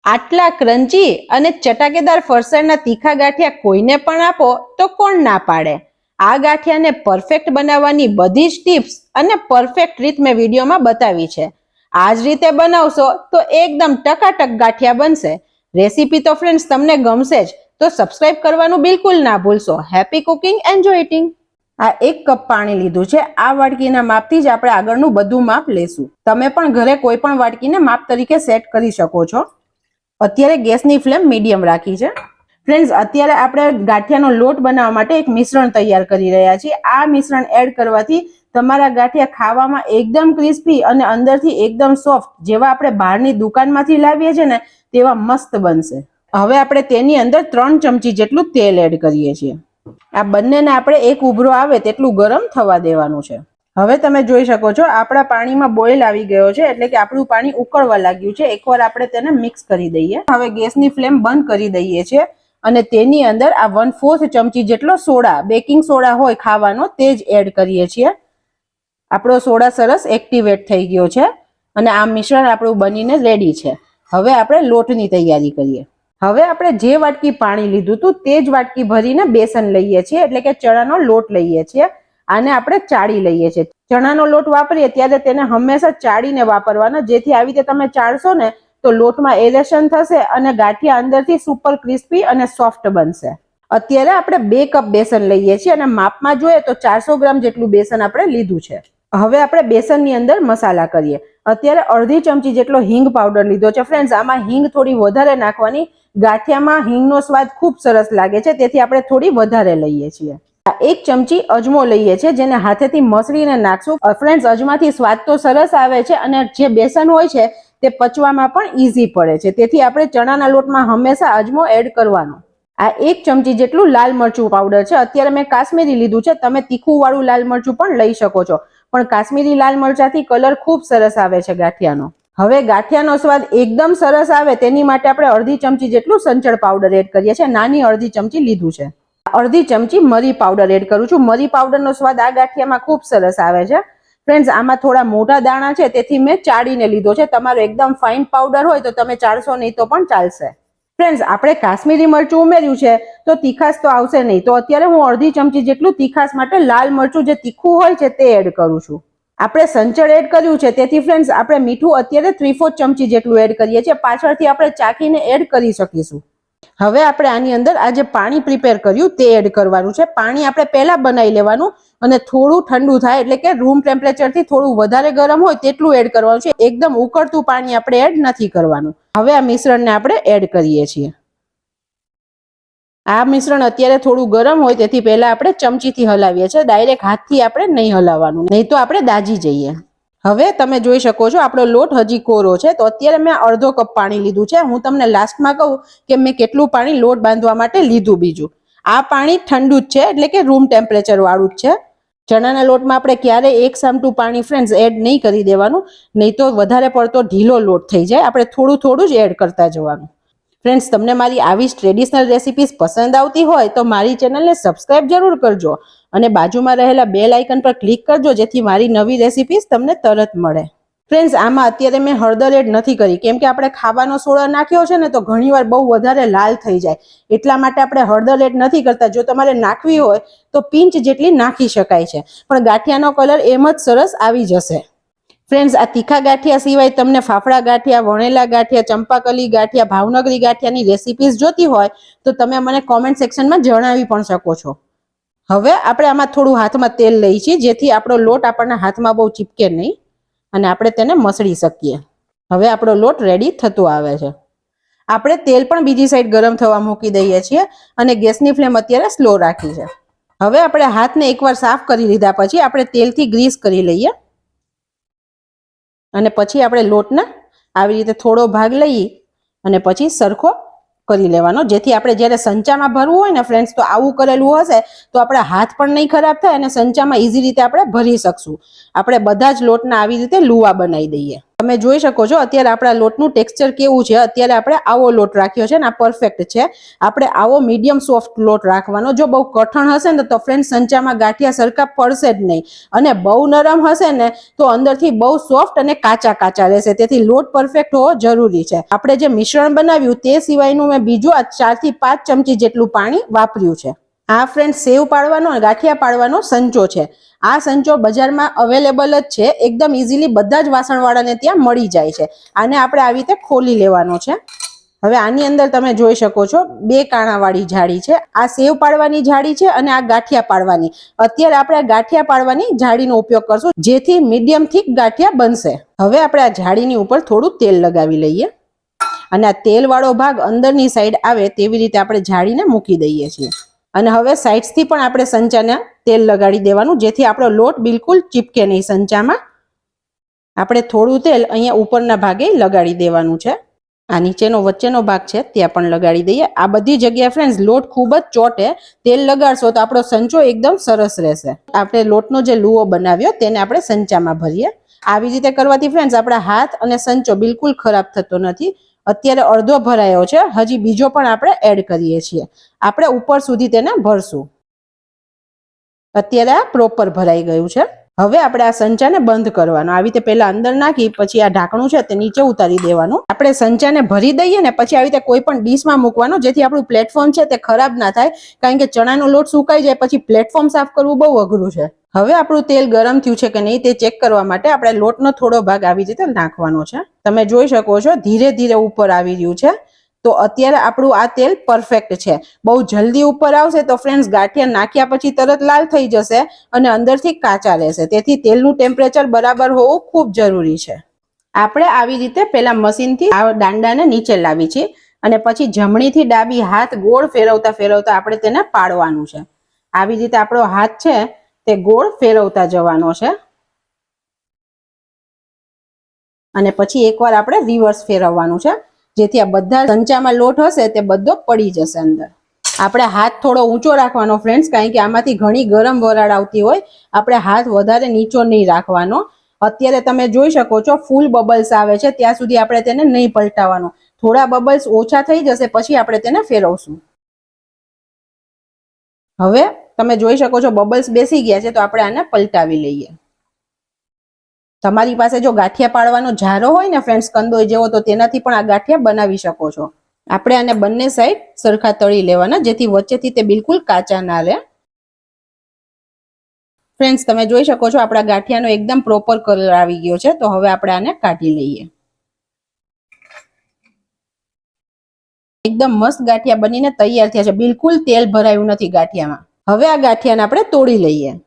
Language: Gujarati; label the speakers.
Speaker 1: આટલા ક્રન્ચી અને ચટાકેદાર ફરસાણના તીખા ગાંઠિયા કોઈને પણ આપો તો કોણ ના પાડે. આ ગાંઠિયાને પરફેક્ટ બનાવવાની બધી જ ટિપ્સ અને પરફેક્ટ રીત મેં વિડીયોમાં બતાવી છે. આ જ રીતે બનાવશો તો એકદમ ટકાટક ગાંઠિયા બનશે. રેસીપી તો ફ્રેન્ડ્સ તમને ગમશે જ, તો સબસ્ક્રાઇબ કરવાનું બિલકુલ ના ભૂલશો. Happy cooking, enjoy eating. આ 1 કપ પાણી લીધું છે. આ વાટકીના માપથી જ આપણે આગળનું બધું માપ લેશું. તમે પણ ઘરે કોઈ પણ વાટકીને માપ તરીકે સેટ કરી શકો છો. અત્યારે ગેસની ફ્લેમ મીડિયમ રાખી છે. ફ્રેન્ડ્સ, અત્યારે આપણે ગાંઠિયાનો લોટ બનાવવા માટે એક મિશ્રણ તૈયાર કરી રહ્યા છીએ. આ મિશ્રણ એડ કરવાથી તમારા ગાંઠિયા ખાવામાં એકદમ ક્રિસ્પી અને અંદરથી એકદમ સોફ્ટ, જેવા આપણે બહારની દુકાનમાંથી લાવીએ છીએ ને તેવા મસ્ત બનશે. હવે આપણે તેની અંદર 3 ચમચી જેટલું તેલ એડ કરીએ છીએ. આ બંનેને આપણે એક ઉભરો આવે તેટલું ગરમ થવા દેવાનું છે. હવે તમે જોઈ શકો છો આપણા પાણીમાં બોઇલ આવી ગયો છે, એટલે કે આપણું પાણી ઉકળવા લાગ્યું છે. એકવાર આપણે તેને મિક્સ કરી દઈએ. હવે ગેસની ફ્લેમ બંધ કરી દઈએ છીએ અને તેની અંદર આ 1/4 ચમચી જેટલો સોડા, બેકિંગ સોડા હોય ખાવાનો, તે જ એડ કરીએ છીએ. આપણો સોડા સરસ એક્ટિવેટ થઈ ગયો છે અને આ મિશ્રણ આપણું બનીને રેડી છે. હવે આપણે લોટની તૈયારી કરીએ. હવે આપણે જે વાટકી પાણી લીધું હતું તે જ વાટકી ભરીને બેસન લઈએ છીએ, એટલે કે ચણાનો લોટ લઈએ છીએ. આને આપણે ચાળી લઈએ છીએ. ચણાનો લોટ વાપરીએ ત્યારે તેને હંમેશા ચાળીને વાપરવાનો, જેથી આવી રીતે તમે ચાળશો ને તો લોટમાં એરેશન થશે અને ગાંઠિયા અંદરથી સુપર ક્રિસ્પી અને સોફ્ટ બનશે. અત્યારે આપણે 2 કપ બેસન લઈએ છીએ અને માપમાં જોઈએ તો 400 ગ્રામ જેટલું બેસન આપણે લીધું છે. હવે આપણે બેસનની અંદર મસાલા કરીએ. અત્યારે અડધી ચમચી જેટલો હિંગ પાવડર લીધો છે. ફ્રેન્ડ્સ, આમાં હિંગ થોડી વધારે નાખવાની. ગાંઠિયામાં હિંગનો સ્વાદ ખૂબ સરસ લાગે છે, તેથી આપણે થોડી વધારે લઈએ છીએ. 1 ચમચી અજમો લઈએ છીએ, જેને હાથેથી મસળીને નાખશું. ફ્રેન્ડ્સ, અજમાથી સ્વાદ તો સરસ આવે છે અને જે બેસન હોય છે તે પચવામાં પણ ઈઝી પડે છે, તેથી આપણે ચણાના લોટમાં હંમેશા અજમો એડ કરવાનો. આ 1 ચમચી જેટલું લાલ મરચું પાવડર છે. અત્યારે મેં કાશ્મીરી લીધું છે. તમે તીખું વાળું લાલ મરચું પણ લઈ શકો છો, પણ કાશ્મીરી લાલ મરચાથી કલર ખૂબ સરસ આવે છે ગાંઠિયાનો. હવે ગાંઠિયાનો સ્વાદ એકદમ સરસ આવે તેની માટે આપણે અડધી ચમચી જેટલું સંચળ પાવડર એડ કરીએ છીએ. નાની અડધી ચમચી લીધું છે. અડધી ચમચી મરી પાવડર એડ કરું છું. મરી પાવડરનો સ્વાદ આ ગાંઠિયામાં ખૂબ સરસ આવે છે. ફ્રેન્ડ્સ, આમાં થોડા મોટા દાણા છે, તેથી મેં ચાળીને લીધો છે. તમારો એકદમ ફાઇન પાવડર હોય તો તમે ચાળશો નહીં તો પણ ચાલશે. ફ્રેન્ડ્સ, આપણે કાશ્મીરી મરચું ઉમેર્યું છે તો તીખાશ તો આવશે નહીં, તો અત્યારે હું અડધી ચમચી જેટલું તીખાશ માટે લાલ મરચું જે તીખું હોય છે તે એડ કરું છું. આપણે સંચળ એડ કર્યું છે, તેથી ફ્રેન્ડ્સ આપણે મીઠું અત્યારે 3/4 ચમચી જેટલું એડ કરીએ છીએ. પાછળથી આપણે ચાખીને એડ કરી શકીશું. હવે આપણે આની અંદર આ જે પાણી પ્રિપેર કર્યું તે એડ કરવાનું છે. પાણી આપણે પહેલા બનાવી લેવાનું અને થોડું ઠંડુ થાય, એટલે કે રૂમ ટેમ્પરેચરથી થોડું વધારે ગરમ હોય તેટલું એડ કરવાનું છે. એકદમ ઉકળતું પાણી આપણે એડ નથી કરવાનું. હવે આ મિશ્રણને આપણે એડ કરીએ છીએ. આ મિશ્રણ અત્યારે થોડું ગરમ હોય, તેથી પહેલા આપણે ચમચીથી હલાવીએ છીએ. ડાયરેક્ટ હાથથી આપણે નહીં હલાવવાનું, નહીં તો આપણે દાજી જઈએ. હવે તમે જોઈ શકો છો આપણો લોટ હજી કોરો છે, તો અત્યારે મેં અડધો કપ પાણી લીધું છે. હું તમને લાસ્ટમાં કહું કે મેં કેટલું પાણી લોટ બાંધવા માટે લીધું. બીજું, આ પાણી ઠંડુ જ છે, એટલે કે રૂમ ટેમ્પરેચર વાળું જ છે. ચણાના લોટમાં આપણે ક્યારેય 1 સામટું પાણી ફ્રેન્ડ્સ એડ નહીં કરી દેવાનું, નહીં તો વધારે પડતો ઢીલો લોટ થઈ જાય. આપણે થોડું થોડું જ એડ કરતા જવાનું. ફ્રેન્ડ્સ, તમને મારી આવી જ ટ્રેડિશનલ રેસિપીઝ પસંદ આવતી હોય તો મારી ચેનલને સબસ્ક્રાઇબ જરૂર કરજો અને બાજુમાં રહેલા બેલ આઇકન પર ક્લિક કરજો, જેથી મારી નવી રેસિપીઝ તમને તરત મળે. ફ્રેન્ડ્સ, આમાં અત્યારે મેં હળદર એડ નથી કરી, કેમ કે આપણે ખાવાનો સોડા નાખ્યો છે ને તો ઘણીવાર બહુ વધારે લાલ થઈ જાય, એટલા માટે આપણે હળદર એડ નથી કરતા. જો તમારે નાખવી હોય તો પિંચ જેટલી નાખી શકાય છે, પણ ગાંઠિયાનો કલર એમ જ સરસ આવી જશે. ફ્રેન્ડ્સ, આ તીખા ગાંઠિયા સિવાય તમને ફાફડા ગાંઠિયા, વણેલા ગાંઠિયા, ચંપાકલી ગાંઠિયા, ભાવનગરી ગાંઠિયાની રેસિપીઝ જોતી હોય તો તમે મને કોમેન્ટ સેક્શનમાં જણાવી પણ શકો છો. હવે આપણે આમાં થોડું હાથમાં તેલ લઈએ છીએ, જેથી આપણો લોટ આપણને હાથમાં બહુ ચીપકે નહીં અને આપણે તેને મસળી શકીએ. હવે આપણો લોટ રેડી થતો આવે છે. આપણે તેલ પણ બીજી સાઈડ ગરમ થવા મૂકી દઈએ છીએ અને ગેસની ફ્લેમ અત્યારે સ્લો રાખી છે. હવે આપણે હાથને એકવાર સાફ કરી લીધા પછી આપણે તેલથી ગ્રીસ કરી લઈએ અને પછી આપણે લોટના આવી રીતે થોડો ભાગ લઈ અને પછી સરખો કરી લેવાનો, જેથી આપણે જ્યારે સંચામાં ભરવું હોય ને ફ્રેન્ડ્સ, તો આવું કરેલું હશે તો આપણા હાથ પણ નહીં ખરાબ થાય અને સંચામાં ઈઝી રીતે આપણે ભરી શકશું. આપણે બધા જ લોટના આવી રીતે લુવા બનાવી દઈએ. તમે જોઈ શકો છો અત્યારે આપણા લોટનું ટેક્સચર કેવું છે. અત્યારે આપણે આવો લોટ રાખ્યો છે ને આ પરફેક્ટ છે. આપણે આવો મીડિયમ સોફ્ટ લોટ રાખવાનો. જો બહુ કઠણ હશે ને તો ફ્રેન્ડ સંચામાં ગાંઠિયા સરખા પડશે જ નહીં, અને બહુ નરમ હશે ને તો અંદરથી બહુ સોફ્ટ અને કાચા કાચા રહેશે. તેથી લોટ પરફેક્ટ હોવો જરૂરી છે. આપણે જે મિશ્રણ બનાવ્યું તે સિવાયનું મેં બીજું આ 4 થી 5 ચમચી જેટલું પાણી વાપર્યું છે. આ ફ્રેન્ડ સેવ પાડવાનો ગાંઠિયા પાડવાનો સંચો છે. આ સંચો બજારમાં અવેલેબલ જ છે. એકદમ ઇઝીલી બધા જ વાસણવાળાને ત્યાં મળી જાય છે. આને આપણે આવી રીતે ખોલી લેવાનો છે. હવે આની અંદર તમે જોઈ શકો છો 2 કાણાવાળી જાળી છે. આ સેવ પાડવાની જાળી છે અને આ ગાંઠિયા પાડવાની. અત્યારે આપણે આ ગાંઠિયા પાડવાની જાળીનો ઉપયોગ કરશું, જેથી મીડિયમ થીક ગાંઠિયા બનશે. હવે આપણે આ જાળીની ઉપર થોડું તેલ લગાવી લઈએ અને આ તેલ વાળો ભાગ અંદરની સાઈડ આવે તેવી રીતે આપણે જાળીને મૂકી દઈએ છીએ. અને હવે સાઈડ્સ થી પણ આપણે સંચાને તેલ લગાડી દેવાનું, જેથી આપણો લોટ બિલકુલ ચીપકે નહીં સંચામાં. આપણે થોડું તેલ અહીંયા ઉપરના ભાગે લગાડી દેવાનું છે. આ નીચેનો વચ્ચેનો ભાગ છે ત્યાં પણ લગાડી દઈએ. આ બધી જગ્યાએ ફ્રેન્ડ્સ લોટ ખૂબ જ ચોટે. તેલ લગાડશો તો આપણો સંચો એકદમ સરસ રહેશે. આપણે લોટનો જે લુઓ બનાવ્યો તેને આપણે સંચામાં ભરીએ. આવી રીતે કરવાથી ફ્રેન્ડ્સ આપણા હાથ અને સંચો બિલકુલ ખરાબ થતો નથી. અત્યારે અડધો ભરાયો છે, હજી બીજો પણ આપણે એડ કરીએ છીએ. આપણે ઉપર સુધી તેને ભરશું. અત્યારે આ પ્રોપર ભરાઈ ગયું છે. હવે આપણે આ સંચાને બંધ કરવાનો. આવી રીતે પહેલા અંદર નાખી પછી આ ઢાંકણું છે તે નીચે ઉતારી દેવાનું. આપણે સંચાને ભરી દઈએ ને પછી આવી રીતે કોઈ પણ ડીશમાં મૂકવાનો, જેથી આપણું પ્લેટફોર્મ છે તે ખરાબ ના થાય. કારણ કે ચણાનો લોટ સુકાઈ જાય પછી પ્લેટફોર્મ સાફ કરવું બહુ અઘરું છે. હવે આપણું તેલ ગરમ થયું છે કે નહીં તે ચેક કરવા માટે આપણે લોટનો થોડો ભાગ આવી રીતે નાખવાનો છે. તમે જોઈ શકો છો ધીરે ધીરે ઉપર આવી રહ્યું છે. તો અત્યારે આપણું આ તેલ પરફેક્ટ છે. બહુ જલ્દી ઉપર આવશે તો ફ્રેન્ડ્સ ગાંઠિયા નાખ્યા પછી તરત લાલ થઈ જશે અને અંદરથી કાચા રહેશે. તેથી તેલનું ટેમ્પરેચર બરાબર હોવું ખૂબ જરૂરી છે. આપણે આવી રીતે પેલા મશીનથી આ દાંડાને નીચે લાવી છે અને પછી જમણીથી ડાબી હાથ ગોળ ફેરવતા ફેરવતા આપણે તેને પાડવાનું છે. આવી રીતે આપણો હાથ છે તે ગોળ ફેરવતા જવાનો છે અને પછી એકવાર આપણે રિવર્સ ફેરવવાનું છે, જેથી આ બધા સંચામાં લોટ હશે તે બધો પડી જશે અંદર. આપણે હાથ થોડો ઊંચો રાખવાનો ફ્રેન્ડ્સ, કારણ કે આમાંથી ઘણી ગરમ વરાળ આવતી હોય. આપણે હાથ વધારે નીચો નહીં રાખવાનો. અત્યારે તમે જોઈ શકો છો ફૂલ બબલ્સ આવે છે ત્યાં સુધી આપણે તેને નહીં પલટાવવાનો. થોડા બબલ્સ ઓછા થઈ જશે પછી આપણે તેને ફેરવશું. હવે તમે જોઈ શકો છો બબલ્સ બેસી ગયા છે તો આપણે આને પલટાવી લઈએ. તમારી પાસે જો ગાંઠિયા પાડવાનો જારો હોય ને ફ્રેન્ડ્સ કંદોય જેવો, તો તેનાથી પણ આ ગાંઠિયા બનાવી શકો છો. આપણે આને બંને સાઈડ સરખા તળી લેવાના, જેથી વચ્ચેથી તે બિલકુલ કાચા ના રહે. ફ્રેન્ડ્સ તમે જોઈ શકો છો આપણા ગાંઠિયાનો એકદમ પ્રોપર કલર આવી ગયો છે. તો હવે આપણે આને કાઢી લઈએ. એકદમ મસ્ત ગાંઠિયા બનીને તૈયાર થયા છે. બિલકુલ તેલ ભરાયું નથી ગાંઠિયામાં. હવે આ ગાંઠિયાને આપણે તોડી લઈએ.